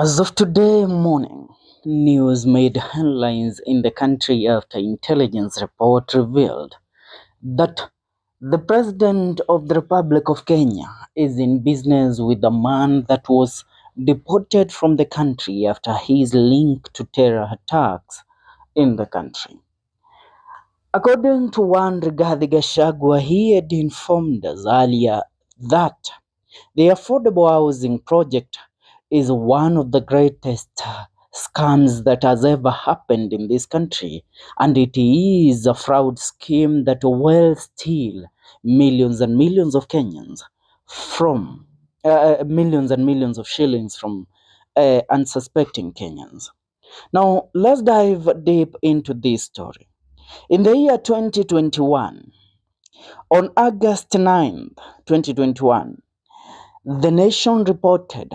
As of today morning, news made headlines in the country after intelligence report revealed that the President of the Republic of Kenya is in business with a man that was deported from the country after his link to terror attacks in the country. According to one Rigathi Gachagua, he had informed us earlier that the affordable housing project is one of the greatest scams that has ever happened in this country, and it is a fraud scheme that will steal millions and millions of Kenyans from millions and millions of shillings from unsuspecting Kenyans. Now, let's dive deep into this story. In the year 2021, on August 9th, 2021, the nation reported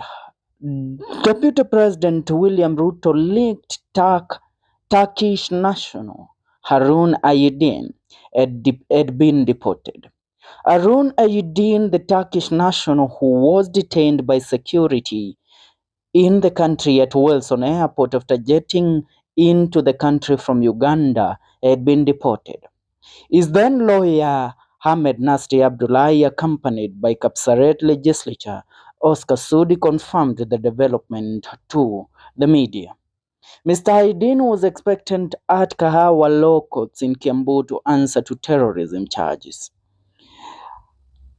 Deputy President William Ruto linked Turkish national Harun Aydin had been deported. Harun Aydin, the Turkish national who was detained by security in the country at Wilson Airport after jetting into the country from Uganda, had been deported. His then lawyer Ahmed Nasri Abdullahi, accompanied by Kapsaret legislature Oscar Sudi, confirmed the development to the media. Mr. Aydin was expectant at Kahawa Law Courts in Kiambu to answer to terrorism charges.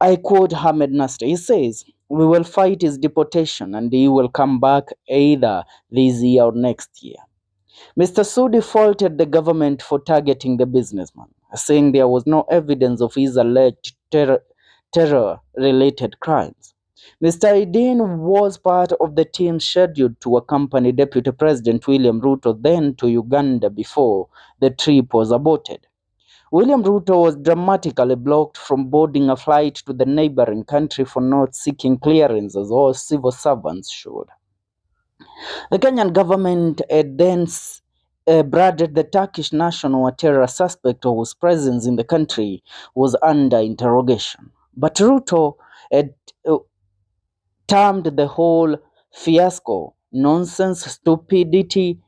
I quote Ahmed Nasri. He says, "We will fight his deportation and he will come back either this year or next year." Mr. Sudi faulted the government for targeting the businessman, saying there was no evidence of his alleged terror-related crimes. Mr. Aydin was part of the team scheduled to accompany Deputy President William Ruto then to Uganda before the trip was aborted. William Ruto was dramatically blocked from boarding a flight to the neighboring country for not seeking clearances or civil servants should. The Kenyan government had then branded the Turkish national a terror suspect whose presence in the country was under interrogation. But Ruto had termed the whole fiasco nonsense, stupidity,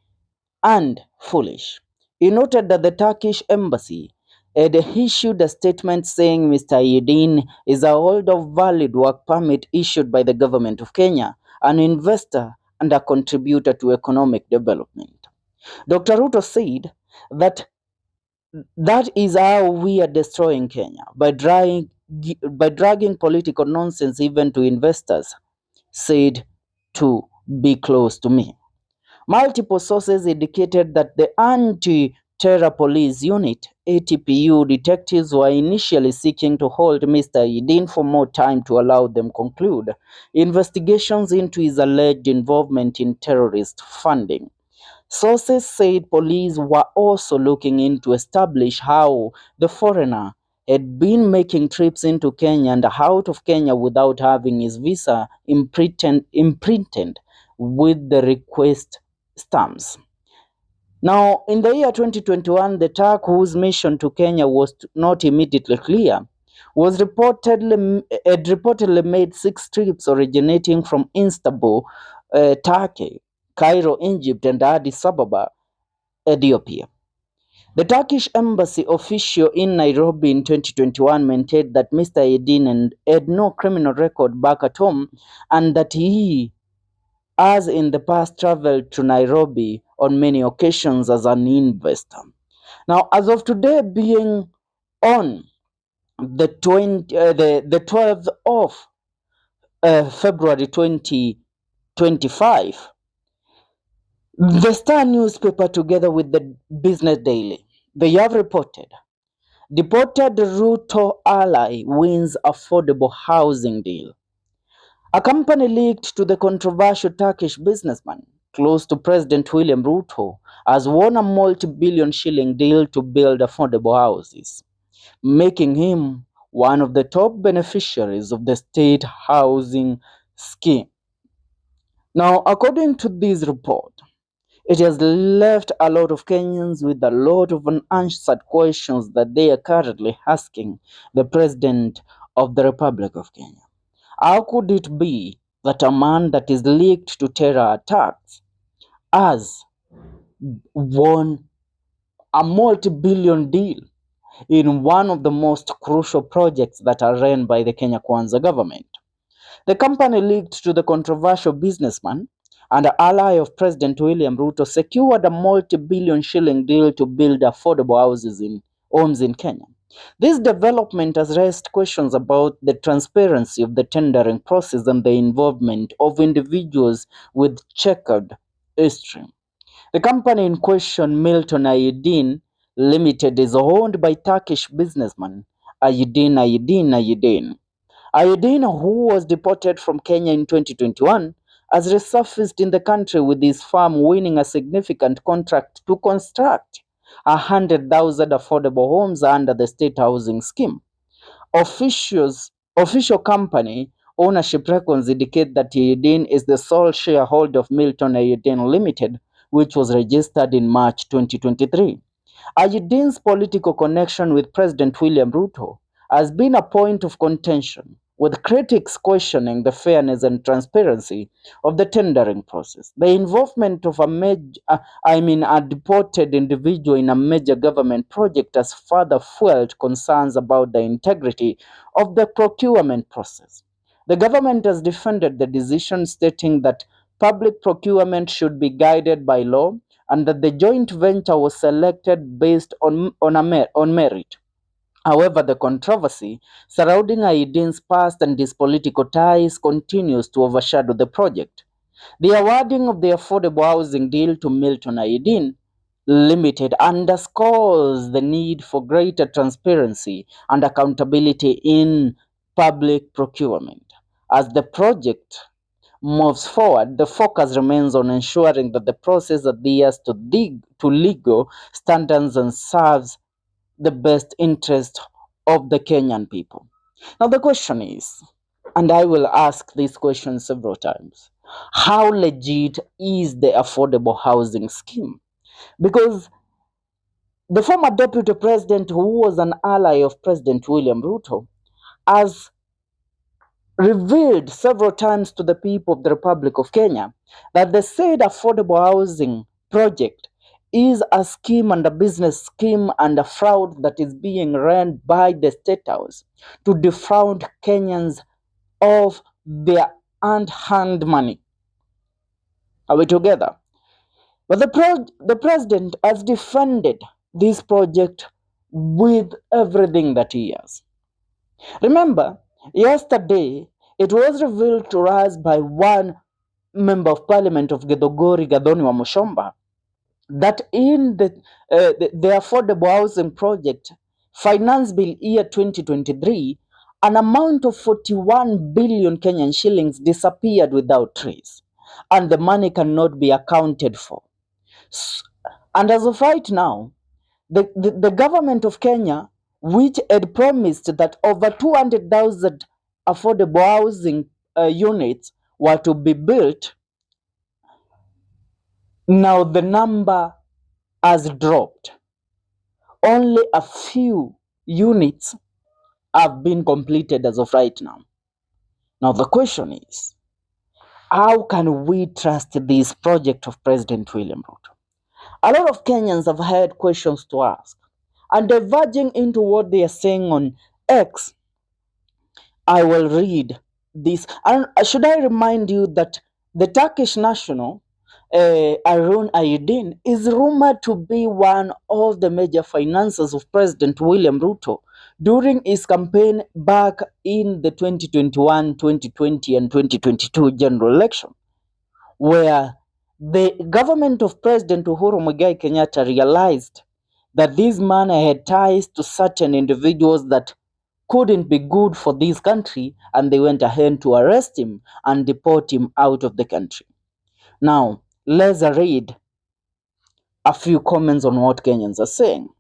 and foolish. He noted that the Turkish embassy had issued a statement saying Mr. Aydin is a holder of valid work permit issued by the government of Kenya, an investor and a contributor to economic development. Dr. Ruto said that is how we are destroying Kenya, by dragging political nonsense even to investors, said to be close to me. Multiple sources indicated that the Anti-Terror Police Unit (ATPU) detectives were initially seeking to hold Mr. Aydin for more time to allow them conclude investigations into his alleged involvement in terrorist funding. Sources said police were also looking into establish how the foreigner had been making trips into Kenya and out of Kenya without having his visa imprinted with the request stamps. Now, in the year 2021, the Turk, whose mission to Kenya was not immediately clear, had reportedly made 6 trips originating from Istanbul, Turkey, Cairo, Egypt, and Addis Ababa, Ethiopia. The Turkish embassy official in Nairobi in 2021 maintained that Mr. Aydin had no criminal record back at home and that he, as in the past, traveled to Nairobi on many occasions as an investor. Now, as of today, being on the 12th of February 2025, the Star newspaper, together with the Business Daily, they have reported Deported RUTO ally wins affordable housing deal. A company linked to the controversial Turkish businessman close to President William Ruto has won a multi-billion shilling deal to build affordable houses, making him one of the top beneficiaries of the state housing scheme. Now, according to this report, it has left a lot of Kenyans with a lot of unanswered questions that they are currently asking the President of the Republic of Kenya. How could it be that a man that is linked to terror attacks has won a multi-billion deal in one of the most crucial projects that are run by the Kenya Kwanza government. The company linked to the controversial businessman and ally of President William Ruto secured a multi-billion shilling deal to build affordable homes in Kenya. This development has raised questions about the transparency of the tendering process and the involvement of individuals with checkered history. The company in question, Milton Aydin Limited, is owned by Turkish businessman Aydin. Aydin, who was deported from Kenya in 2021, has resurfaced in the country with his firm winning a significant contract to construct 100,000 affordable homes under the state housing scheme. Official company ownership records indicate that Aydin is the sole shareholder of Milton Aydin Limited, which was registered in March 2023. Aydin's political connection with President William Ruto has been a point of contention, with critics questioning the fairness and transparency of the tendering process. The involvement of a deported individual in a major government project has further fueled concerns about the integrity of the procurement process. The government has defended the decision, stating that public procurement should be guided by law and that the joint venture was selected based on merit. However, the controversy surrounding Aydin's past and his political ties continues to overshadow the project. The awarding of the affordable housing deal to Milton Aydin Limited underscores the need for greater transparency and accountability in public procurement. As the project moves forward, the focus remains on ensuring that the process adheres to legal standards and serves the best interest of the Kenyan people. Now, the question is, and I will ask this question several times, how legit is the affordable housing scheme? Because the former deputy president, who was an ally of President William Ruto, has revealed several times to the people of the Republic of Kenya that the said affordable housing project is a scheme and a business scheme and a fraud that is being run by the State House to defraud Kenyans of their unearned money. Are we together? But the president has defended this project with everything that he has. Remember, yesterday it was revealed to us by one member of parliament of Gedogori, Gadoni wa Mushomba, that in the affordable housing project finance bill year 2023, an amount of 41 billion Kenyan shillings disappeared without trace, and the money cannot be accounted for. And as of right now, the government of Kenya, which had promised that over 200,000 affordable housing units were to be built, now the number has dropped. Only a few units have been completed as of right now. Now the question is, how can we trust this project of President William Ruto? A lot of Kenyans have had questions to ask, and diverging into what they are saying on X, I will read this. And should I remind you that the Turkish national, Harun Aydin, is rumored to be one of the major financiers of President William Ruto during his campaign back in the 2021, 2020, and 2022 general election, where the government of President Uhuru Kenyatta realized that this man had ties to certain individuals that couldn't be good for this country, and they went ahead to arrest him and deport him out of the country. Now, let's read a few comments on what Kenyans are saying.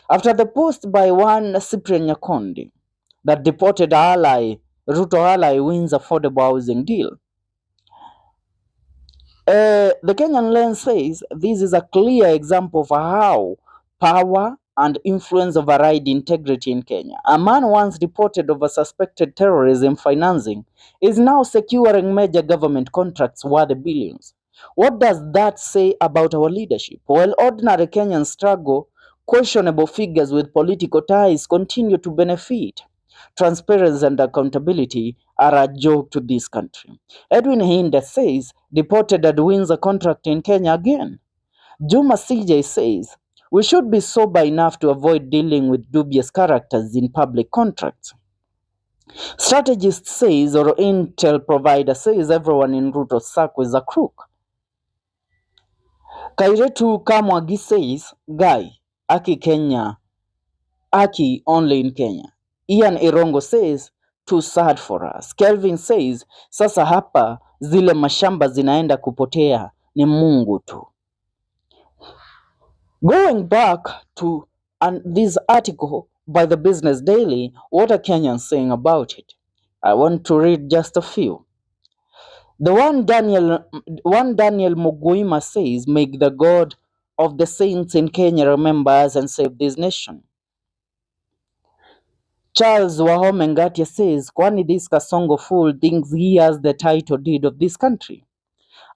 After the post by one Cyprian Nyakondi that deported Ruto ally wins affordable housing deal, the Kenyan lens says this is a clear example of how power and influence override integrity in Kenya. A man once deported over suspected terrorism financing is now securing major government contracts worth billions. What does that say about our leadership? While ordinary Kenyans struggle, questionable figures with political ties continue to benefit. Transparency and accountability are a joke to this country. Edwin Hinde says deported and wins a contract in Kenya again. Juma CJ says we should be sober enough to avoid dealing with dubious characters in public contracts. Strategist says, or intel provider says, everyone in Rutos circle is a crook. Kairetu Kamwagi says, Guy, Aki Kenya, Aki only in Kenya. Ian Irongo says, too sad for us. Kelvin says, sasa hapa zile mashamba zinaenda kupotea ni Mungu tu. Going back to this article by the Business Daily, what are Kenyans saying about it? I want to read just a few. The one Daniel Muguima says, make the God of the saints in Kenya remember us and save this nation. Charles Wahome Ngatia says, kwani this Kasongo fool thinks he has the title deed of this country.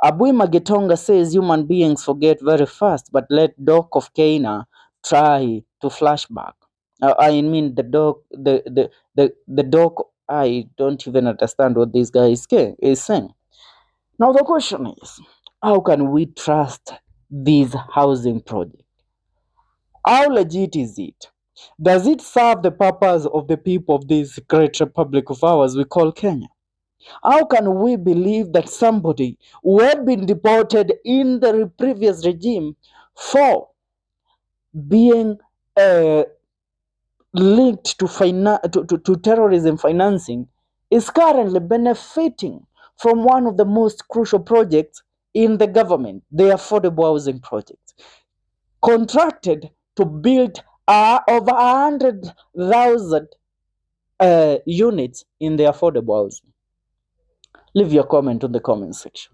Abui Magetonga says human beings forget very fast, but let Doc of Kenya try to flashback. I mean the Doc, I don't even understand what this guy is saying. Now the question is, how can we trust this housing project? How legit is it? Does it serve the purpose of the people of this great republic of ours we call Kenya? How can we believe that somebody who had been deported in the previous regime for being linked to terrorism financing is currently benefiting from one of the most crucial projects in the government, the affordable housing project, contracted to build over 100,000 units in the affordable housing? Leave your comment on the comment section.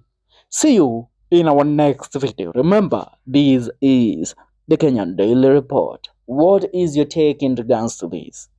See you in our next video. Remember, this is the Kenyan Daily Report. What is your take in regards to this?